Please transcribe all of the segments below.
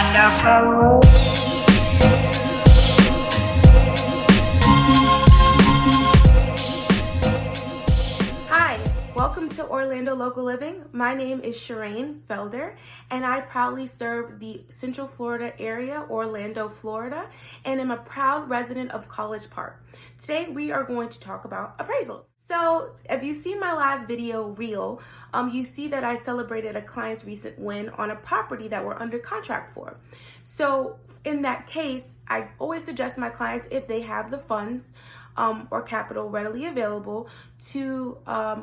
wonderful. Hi, welcome to Orlando Local Living. My name is Shireen Felder, and I proudly serve the Central Florida area, Orlando, Florida, and am a proud resident of College Park. Today, we are going to talk about appraisals. So, if you've seen my last video reel, you see that I celebrated a client's recent win on a property that we're under contract for. So, in that case, I always suggest my clients, if they have the funds or capital readily available, to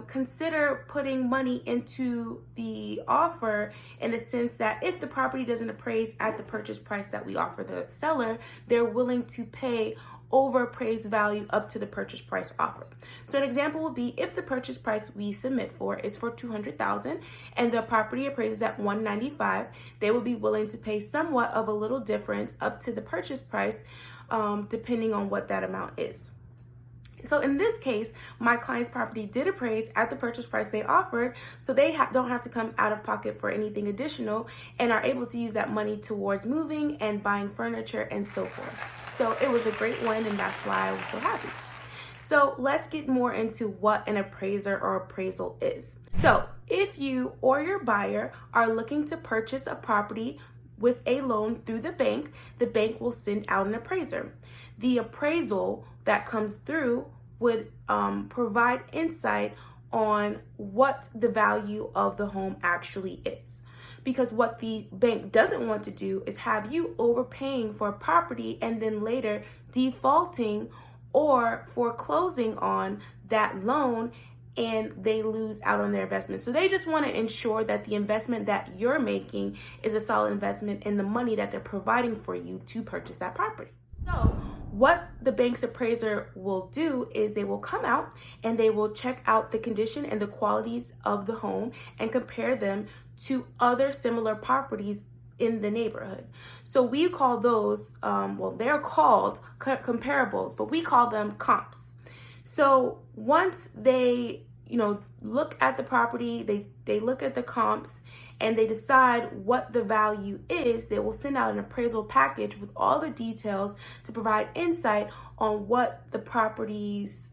consider putting money into the offer, in the sense that if the property doesn't appraise at the purchase price that we offer the seller, they're willing to pay over appraised value up to the purchase price offer. So an example would be, if the purchase price we submit for is for $200,000 and the property appraises at $195,000, they would be willing to pay somewhat of a little difference up to the purchase price, depending on what that amount is. So in this case, my client's property did appraise at the purchase price they offered, so they don't have to come out of pocket for anything additional, and are able to use that money towards moving and buying furniture and so forth. So it was a great win, and that's why I was so happy. So let's get more into what an appraiser or appraisal is. So if you or your buyer are looking to purchase a property with a loan through the bank will send out an appraiser. The appraisal that comes through would provide insight on what the value of the home actually is. Because what the bank doesn't want to do is have you overpaying for a property and then later defaulting or foreclosing on that loan, and they lose out on their investment. So they just want to ensure that the investment that you're making is a solid investment in the money that they're providing for you to purchase that property. So what the bank's appraiser will do is they will come out and they will check out the condition and the qualities of the home and compare them to other similar properties in the neighborhood. So we call those, they're called comparables, but we call them comps. So once they, look at the property, they look at the comps, and they decide what the value is, they will send out an appraisal package with all the details to provide insight on what the property's,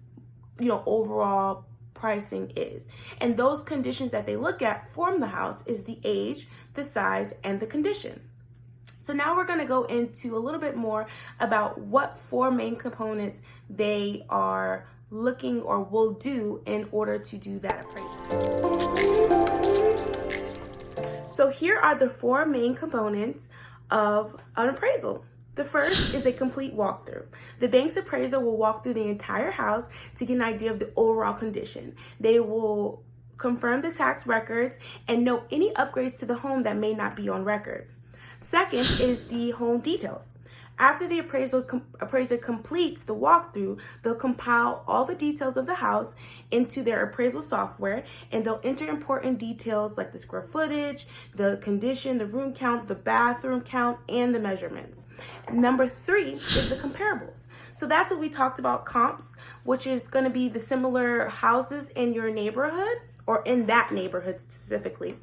overall pricing is. And those conditions that they look at from the house is the age, the size, and the condition. So now we're going to go into a little bit more about what four main components they are looking or will do in order to do that appraisal. So here are the four main components of an appraisal. The first is a complete walkthrough. The bank's appraiser will walk through the entire house to get an idea of the overall condition. They will confirm the tax records and note any upgrades to the home that may not be on record. Second is the home details. After the appraiser completes the walkthrough, they'll compile all the details of the house into their appraisal software, and they'll enter important details like the square footage, the condition, the room count, the bathroom count, and the measurements. Number three is the comparables. So that's what we talked about, comps, which is going to be the similar houses in your neighborhood, or in that neighborhood specifically.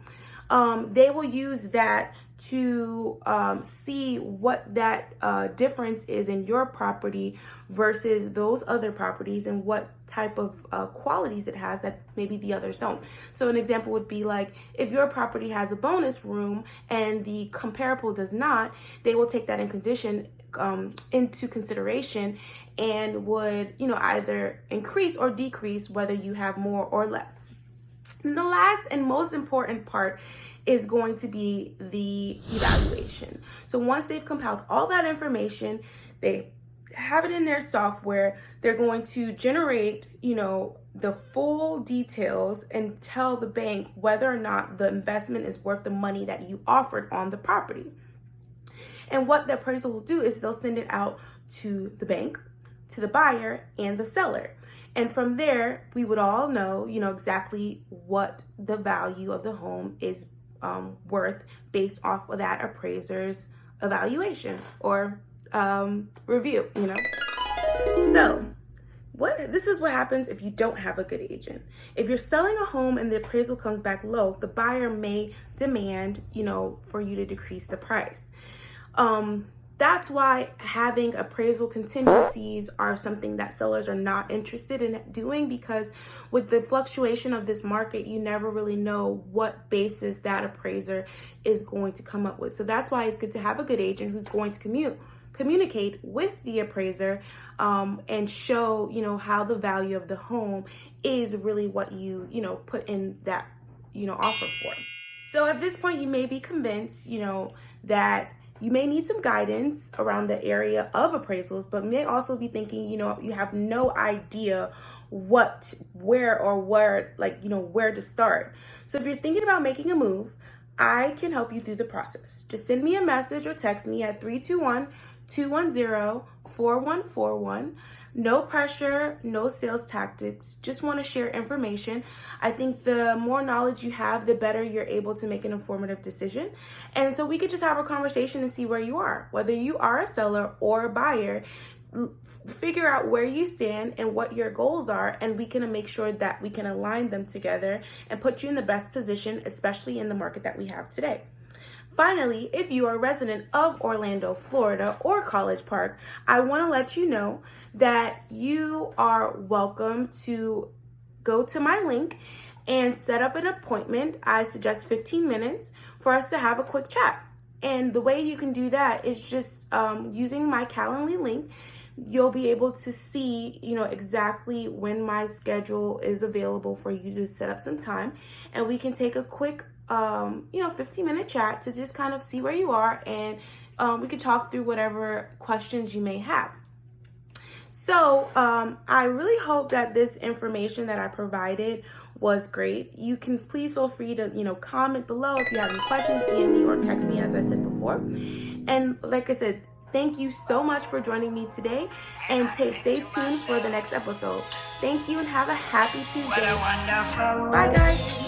They will use that to see what that difference is in your property versus those other properties, and what type of qualities it has that maybe the others don't. So an example would be like, if your property has a bonus room and the comparable does not, they will take that into consideration and would either increase or decrease whether you have more or less. And the last and most important part is going to be the evaluation. So once they've compiled all that information, they have it in their software, they're going to generate, the full details and tell the bank whether or not the investment is worth the money that you offered on the property. And what the appraisal will do is they'll send it out to the bank, to the buyer, and the seller. And from there, we would all know, exactly what the value of the home is worth based off of that appraiser's evaluation or review, So this is what happens if you don't have a good agent. If you're selling a home and the appraisal comes back low, the buyer may demand, for you to decrease the price. That's why having appraisal contingencies are something that sellers are not interested in doing, because with the fluctuation of this market, you never really know what basis that appraiser is going to come up with. So that's why it's good to have a good agent who's going to communicate with the appraiser and show, how the value of the home is really what you put in that, offer for. So at this point, you may be convinced, that you may need some guidance around the area of appraisals, but may also be thinking, you have no idea where to start. So if you're thinking about making a move, I can help you through the process. Just send me a message or text me at 321-210-4141. No pressure, no sales tactics, just want to share information. I think the more knowledge you have, the better you're able to make an informative decision. And so we could just have a conversation and see where you are. Whether you are a seller or a buyer, figure out where you stand and what your goals are, and we can make sure that we can align them together and put you in the best position, especially in the market that we have today. Finally, if you are a resident of Orlando, Florida, or College Park, I want to let you know that you are welcome to go to my link and set up an appointment. I suggest 15 minutes for us to have a quick chat. And the way you can do that is just using my Calendly link. You'll be able to see, exactly when my schedule is available for you to set up some time, and we can take a quick 15-minute chat to just kind of see where you are, and we can talk through whatever questions you may have. So I really hope that this information that I provided was great. You can please feel free to, comment below if you have any questions, DM me or text me, as I said before. And like I said, thank you so much for joining me today, and stay tuned for the next episode. Thank you and have a happy Tuesday. Bye, guys.